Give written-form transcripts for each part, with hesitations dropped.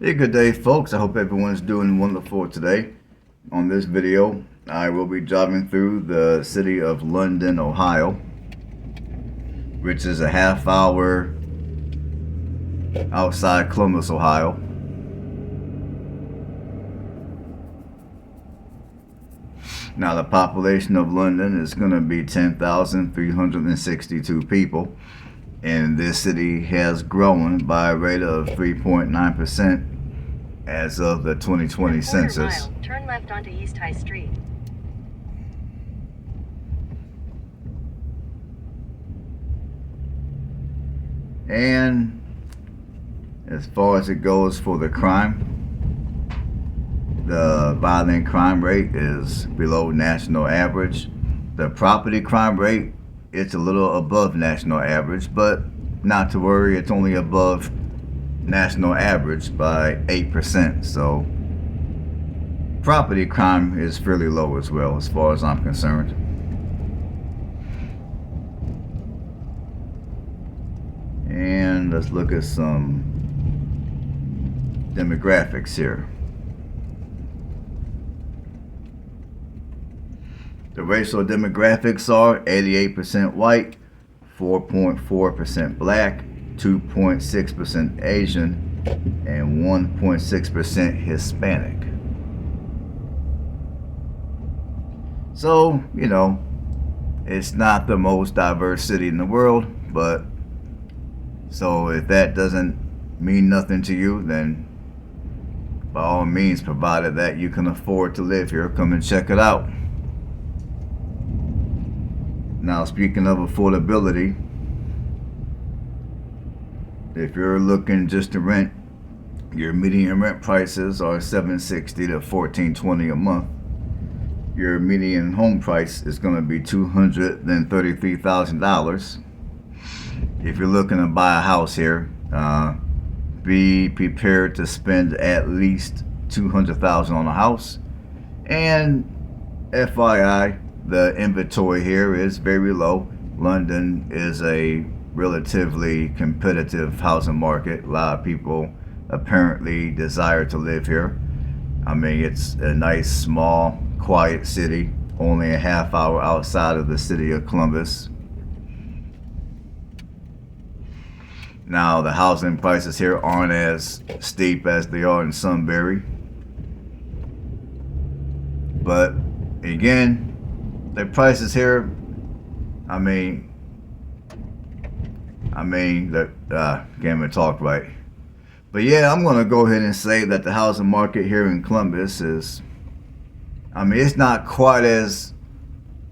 Hey, good day, folks. I hope everyone's doing wonderful today. On this video, I will be driving through the city of London, Ohio, which is a half hour outside Columbus, Ohio. Now, the population of London is going to be 10,362 people, and this city has grown by a rate of 3.9% as of the 2020 In a quarter census. mile, turn left onto East High Street. And as far as it goes for the crime, the violent crime rate is below national average. The property crime rate, it's a little above national average, but not to worry, it's only above national average by 8%. So property crime is fairly low as well, as far as I'm concerned. And let's look at some demographics here. The racial demographics are 88% white, 4.4% black, 2.6% Asian, and 1.6% Hispanic. So, it's not the most diverse city in the world, but so if that doesn't mean nothing to you, then by all means, provided that you can afford to live here, come and check it out. Now, speaking of affordability, if you're looking just to rent, your median rent prices are $760 to $1,420 a month. Your median home price is going to be $233,000. If you're looking to buy a house here, be prepared to spend at least $200,000 on a house. And FYI, the inventory here is very low. London is a relatively competitive housing market. A lot of people apparently desire to live here. I mean, it's a nice, small, quiet city, only a half hour outside of the city of Columbus. Now, the housing prices here aren't as steep as they are in Sunbury. But again, the prices here, can't even talk right. But yeah, I'm going to go ahead and say that the housing market here in Columbus is, it's not quite as,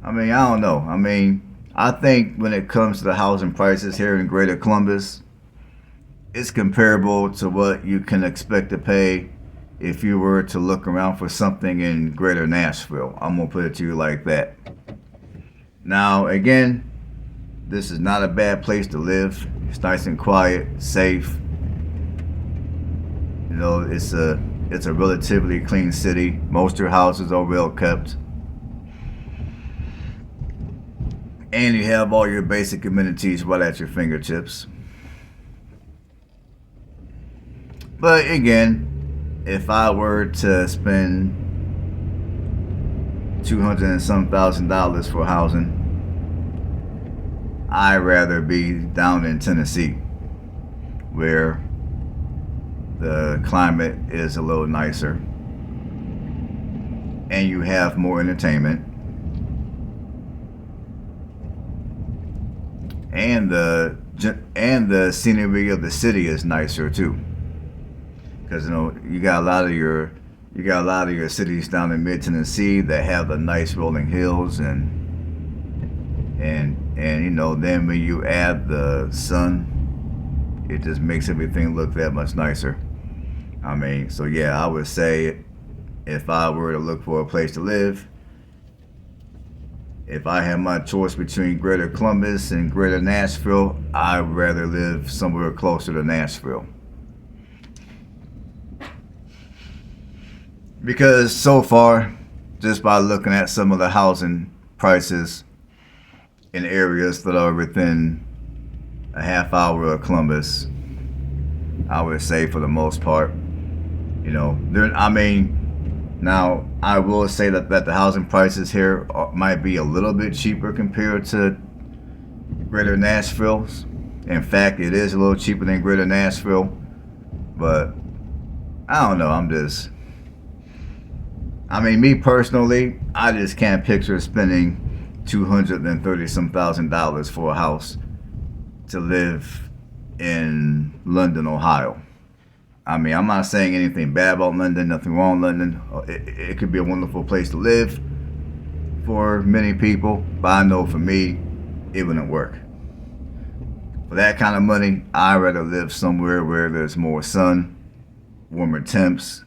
I don't know. I think when it comes to the housing prices here in Greater Columbus, it's comparable to what you can expect to pay if you were to look around for something in Greater Nashville. I'm going to put it to you like that. Now, again, this is not a bad place to live. It's nice and quiet, safe. It's a relatively clean city. Most of your houses are well kept. And you have all your basic amenities right at your fingertips. But again, if I were to spend $200 and some thousand for housing, I'd rather be down in Tennessee, where the climate is a little nicer and you have more entertainment, and the scenery of the city is nicer too. Because you got a lot of your cities down in mid Tennessee that have the nice rolling hills, and then when you add the sun, it just makes everything look that much nicer. So yeah, I would say if I were to look for a place to live, if I had my choice between Greater Columbus and Greater Nashville, I'd rather live somewhere closer to Nashville. Because so far, just by looking at some of the housing prices in areas that are within a half hour of Columbus, I would say for the most part, You know, there. I mean, now I will say that the housing prices here might be a little bit cheaper compared to Greater Nashville's. In fact, it is a little cheaper than Greater Nashville, but I don't know. I mean, me personally, I just can't picture spending $230 some thousand for a house to live in London, Ohio. I mean, I'm not saying anything bad about London, nothing wrong with London. It could be a wonderful place to live for many people, but I know for me, it wouldn't work. For that kind of money, I'd rather live somewhere where there's more sun, warmer temps,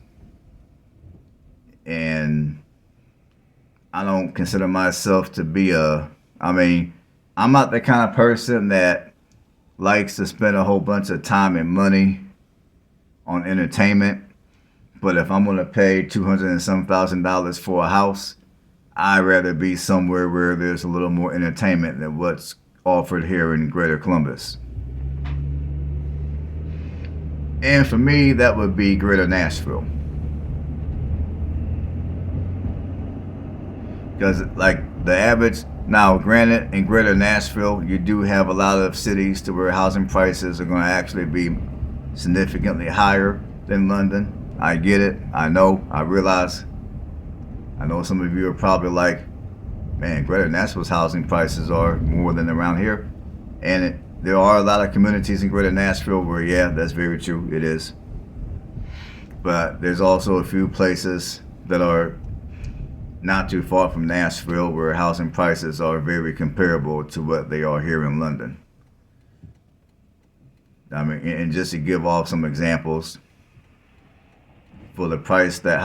and I don't consider myself to be I mean, I'm not the kind of person that likes to spend a whole bunch of time and money on entertainment. But if I'm gonna pay $200 some thousand for a house, I'd rather be somewhere where there's a little more entertainment than what's offered here in Greater Columbus. And for me, that would be Greater Nashville. Because, like, the average, now granted, in Greater Nashville, you do have a lot of cities to where housing prices are going to actually be significantly higher than London. I get it. I know. I realize. I know some of you are probably like, man, Greater Nashville's housing prices are more than around here. And there are a lot of communities in Greater Nashville where, yeah, that's very true. It is. But there's also a few places that are not too far from Nashville where housing prices are very comparable to what they are here in London. I mean, and just to give off some examples, for the price that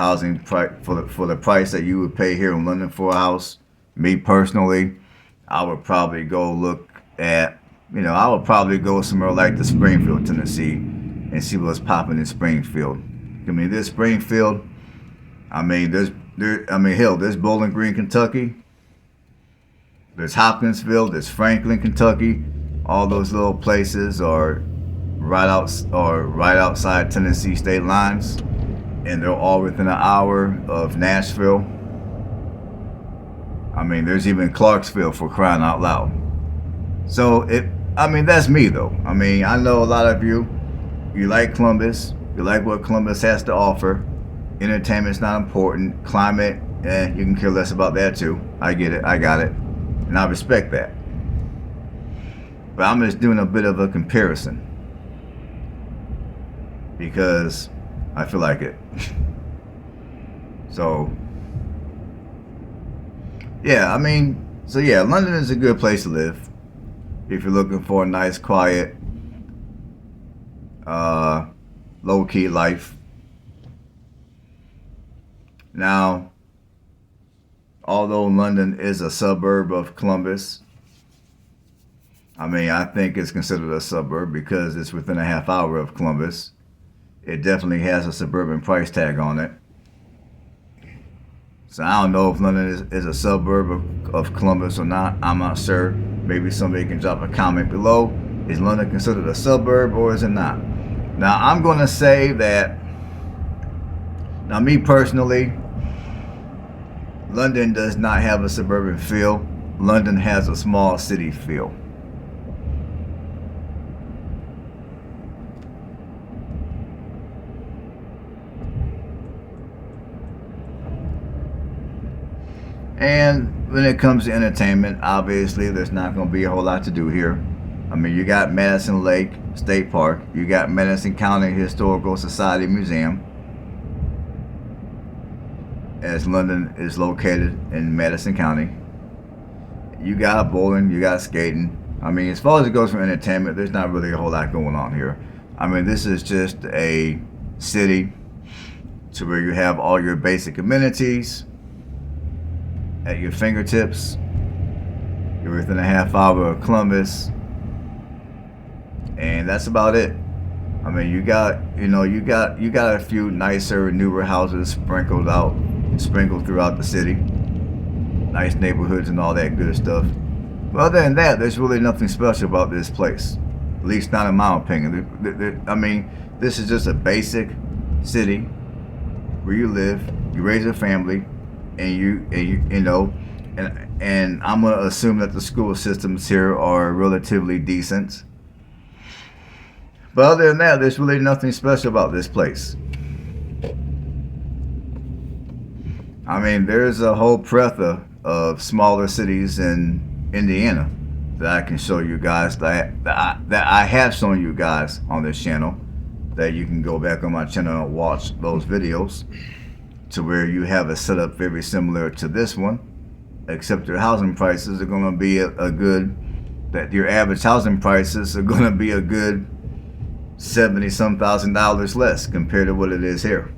for the price that you would pay here in London for a house, me personally, I would probably go look at, I would probably go somewhere like the Springfield, Tennessee, and see what's popping in Springfield. I mean, there's Springfield. I mean, there's Bowling Green, Kentucky. There's Hopkinsville. There's Franklin, Kentucky. All those little places are right outside Tennessee state lines, and they're all within an hour of Nashville. I mean, there's even Clarksville, for crying out loud. So that's me though. I mean, I know a lot of you like Columbus, you like what Columbus has to offer. Entertainment's not important. Climate, you can care less about that too. I get it, I got it, and I respect that. But I'm just doing a bit of a comparison because I feel like it. So, yeah, London is a good place to live if you're looking for a nice, quiet, low-key life. Now, although London is a suburb of Columbus, I think it's considered a suburb because it's within a half hour of Columbus. It definitely has a suburban price tag on it. So I don't know if London is a suburb of Columbus or not. I'm not sure. Maybe somebody can drop a comment below. Is London considered a suburb or is it not? Now, I'm going to say that, me personally, London does not have a suburban feel. London has a small city feel. And when it comes to entertainment, obviously there's not going to be a whole lot to do here. You got Madison Lake State Park. You got Madison County Historical Society Museum, as London is located in Madison County. You got bowling, you got skating. As far as it goes for entertainment, there's not really a whole lot going on here. This is just a city to where you have all your basic amenities at your fingertips. You're within a half hour of Columbus, and that's about it. You got a few nicer, newer houses sprinkled throughout the city, nice neighborhoods and all that good stuff. But other than that, there's really nothing special about this place, at least not in my opinion. This is just a basic city where you live, you raise a family, and you know, and I'm gonna assume that the school systems here are relatively decent. But other than that, there's really nothing special about this place. I mean, there's a whole plethora of smaller cities in Indiana that I can show you guys that I have shown you guys on this channel, that you can go back on my channel and watch those videos, to where you have a setup very similar to this one, except your housing prices are going to be a good, that your average housing prices are going to be a good $70-some thousand less compared to what it is here.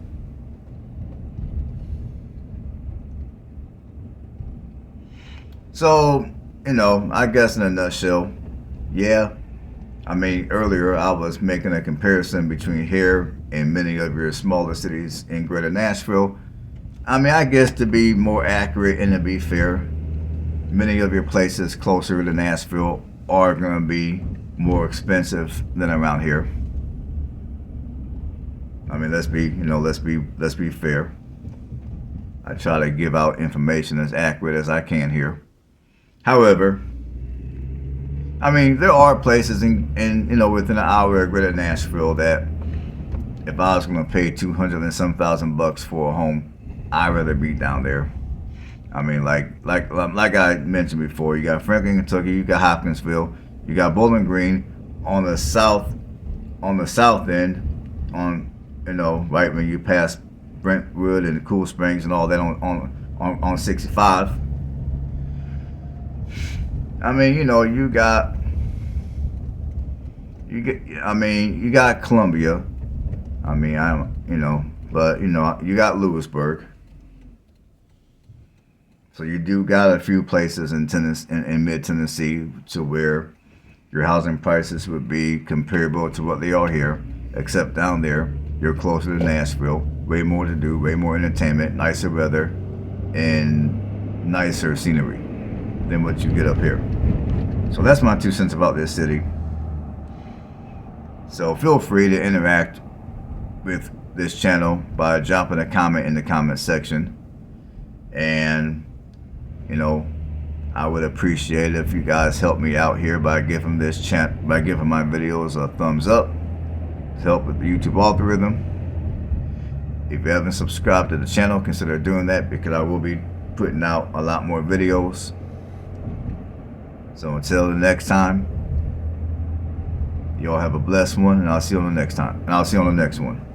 So, you know, I guess in a nutshell, yeah, I mean, earlier I was making a comparison between here and many of your smaller cities in greater Nashville. I mean, I guess to be more accurate and to be fair, many of your places closer to Nashville are going to be more expensive than around here. I mean, let's be fair. I try to give out information as accurate as I can here. However, I mean, there are places in you know, within an hour of greater Nashville that if I was going to pay 200 and some thousand bucks for a home, I'd rather be down there. I mean, like I mentioned before, you got Franklin, Kentucky, you got Hopkinsville, you got Bowling Green on the south end, on, you know, right when you pass Brentwood and Cool Springs and all that on 65. I mean, you know, you got Columbia. I mean, but you know, you got Lewisburg. So you do got a few places in Tennessee, in mid Tennessee, to where your housing prices would be comparable to what they are here, except down there you're closer to Nashville, way more to do, way more entertainment, nicer weather, and nicer scenery than what you get up here. So that's my 2 cents about this city. So feel free to interact with this channel by dropping a comment in the comment section, and you know, I would appreciate it if you guys help me out here by giving my videos a thumbs up to help with the YouTube algorithm. If you haven't subscribed to the channel, consider doing that, because I will be putting out a lot more videos. So until the next time, y'all have a blessed one, and I'll see you on the next time. And I'll see you on the next one.